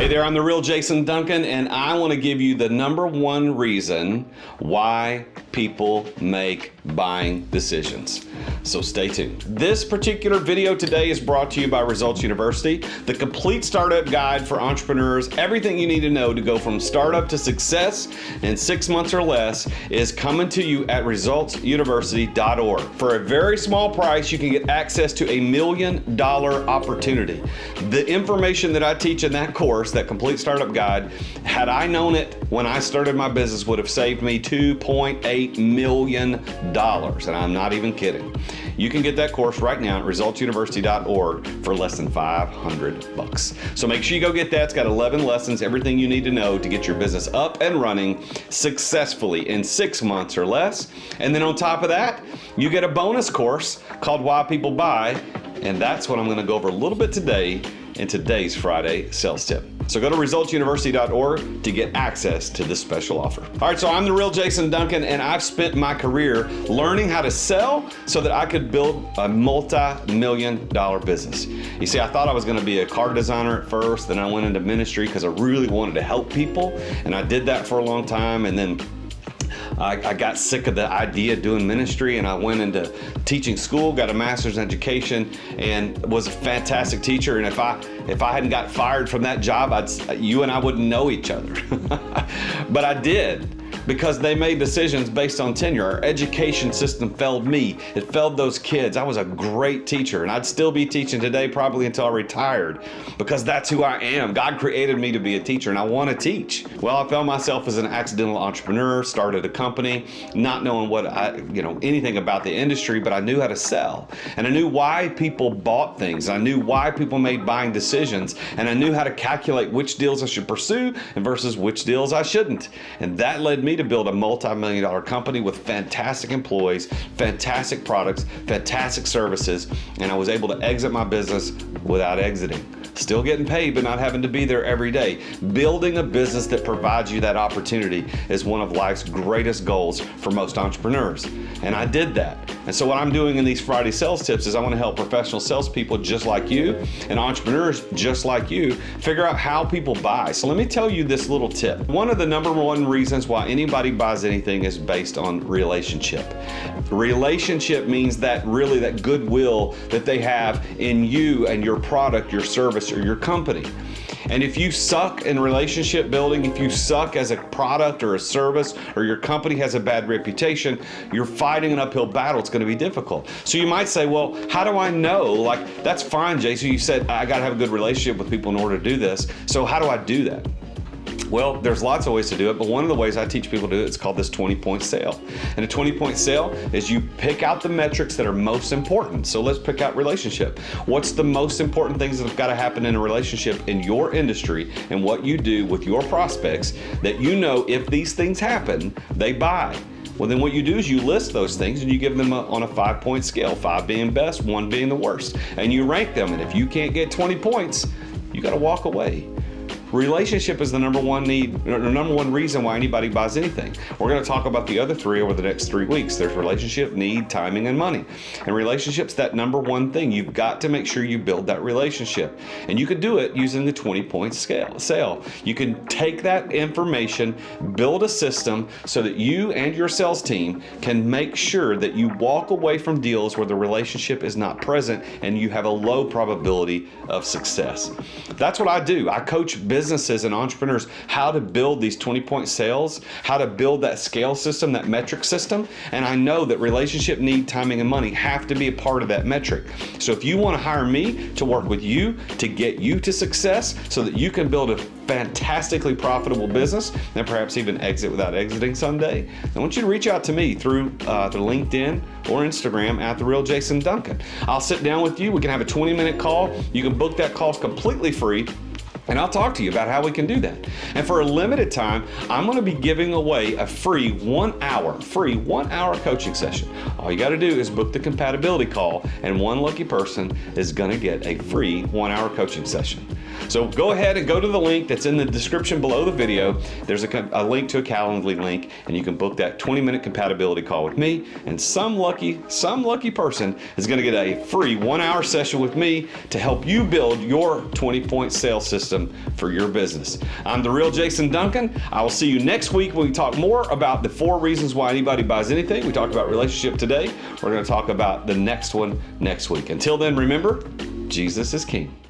Hey there, I'm the real Jason Duncan, and I want to give you the number one reason why people make buying decisions. So stay tuned. This particular video today is brought to you by Results University, the complete startup guide for entrepreneurs. Everything you need to know to go from startup to success in 6 months or less is coming to you at resultsuniversity.org. For a very small price, you can get access to $1 million opportunity. The information that I teach in that course, that complete startup guide, had I known it when I started my business, would have saved me $2.8 million. And I'm not even kidding. You can get that course right now at resultsuniversity.org for less than $500. So make sure you go get that. It's got 11 lessons, everything you need to know to get your business up and running successfully in 6 months or less. And then on top of that, you get a bonus course called Why People Buy. And that's what I'm going to go over a little bit today in today's Friday sales tip. So go to resultsuniversity.org to get access to this special offer. All right, so I'm the real Jason Duncan, and I've spent my career learning how to sell so that I could build a multi-million-dollar business. You see, I thought I was going to be a car designer at first, then I went into ministry because I really wanted to help people, and I did that for a long time, and then I got sick of the idea of doing ministry, and I went into teaching school, got a master's in education, and was a fantastic teacher. And if I hadn't got fired from that job, you and I wouldn't know each other. But I did, because they made decisions based on tenure. Our education system failed me. It failed those kids. I was a great teacher, and I'd still be teaching today probably until I retired, because that's who I am. God created me to be a teacher, and I want to teach. Well, I found myself as an accidental entrepreneur, started a company, not knowing anything about the industry, but I knew how to sell, and I knew why people bought things. I knew why people made buying decisions, and I knew how to calculate which deals I should pursue and versus which deals I shouldn't. And that led me to build a multi-million-dollar company with fantastic employees, fantastic products, fantastic services, and I was able to exit my business without exiting. Still getting paid, but not having to be there every day. Building a business that provides you that opportunity is one of life's greatest goals for most entrepreneurs. And I did that. And so what I'm doing in these Friday sales tips is I want to help professional salespeople just like you and entrepreneurs just like you figure out how people buy. So let me tell you this little tip. One of the number one reasons why anybody buys anything is based on relationship. Relationship means that goodwill that they have in you and your product, your service, or your company. And if you suck in relationship building, if you suck as a product or a service, or your company has a bad reputation, you're fighting an uphill battle. It's going to be difficult. So you might say, well, how do I know? That's fine, Jason. You said I got to have a good relationship with people in order to do this. So how do I do that? Well, there's lots of ways to do it, but one of the ways I teach people to do it is called this 20-point sale. And a 20-point sale is you pick out the metrics that are most important. So let's pick out relationship. What's the most important things that have got to happen in a relationship in your industry and what you do with your prospects that you know if these things happen, they buy? Well, then what you do is you list those things and you give them on a 5-point scale, 5 being best, 1 being the worst. And you rank them. And if you can't get 20 points, you got to walk away. Relationship is the number one reason why anybody buys anything. We're going to talk about the other 3 over the next 3 weeks. There's relationship, need, timing, and money. And relationship's that number one thing. You've got to make sure you build that relationship. And you can do it using the 20-point sale. You can take that information, build a system so that you and your sales team can make sure that you walk away from deals where the relationship is not present and you have a low probability of success. That's what I do. I coach businesses and entrepreneurs how to build these 20-point sales, how to build that scale system, that metric system. And I know that relationship, need, timing, and money have to be a part of that metric. So if you want to hire me to work with you to get you to success so that you can build a fantastically profitable business and perhaps even exit without exiting someday, I want you to reach out to me through the LinkedIn or Instagram at The Real Jason Duncan. I'll sit down with you. We can have a 20-minute call. You can book that call completely free. And I'll talk to you about how we can do that. And for a limited time, I'm going to be giving away a free 1 hour coaching session. All you got to do is book the compatibility call, and one lucky person is going to get a free 1 hour coaching session. So go ahead and go to the link that's in the description below the video. There's a link to a Calendly link, and you can book that 20-minute compatibility call with me, and some lucky person is going to get a free 1 hour session with me to help you build your 20-point sales system awesome for your business. I'm the real Jason Duncan. I will see you next week when we talk more about the 4 reasons why anybody buys anything. We talked about relationship today. We're going to talk about the next one next week. Until then, remember, Jesus is King.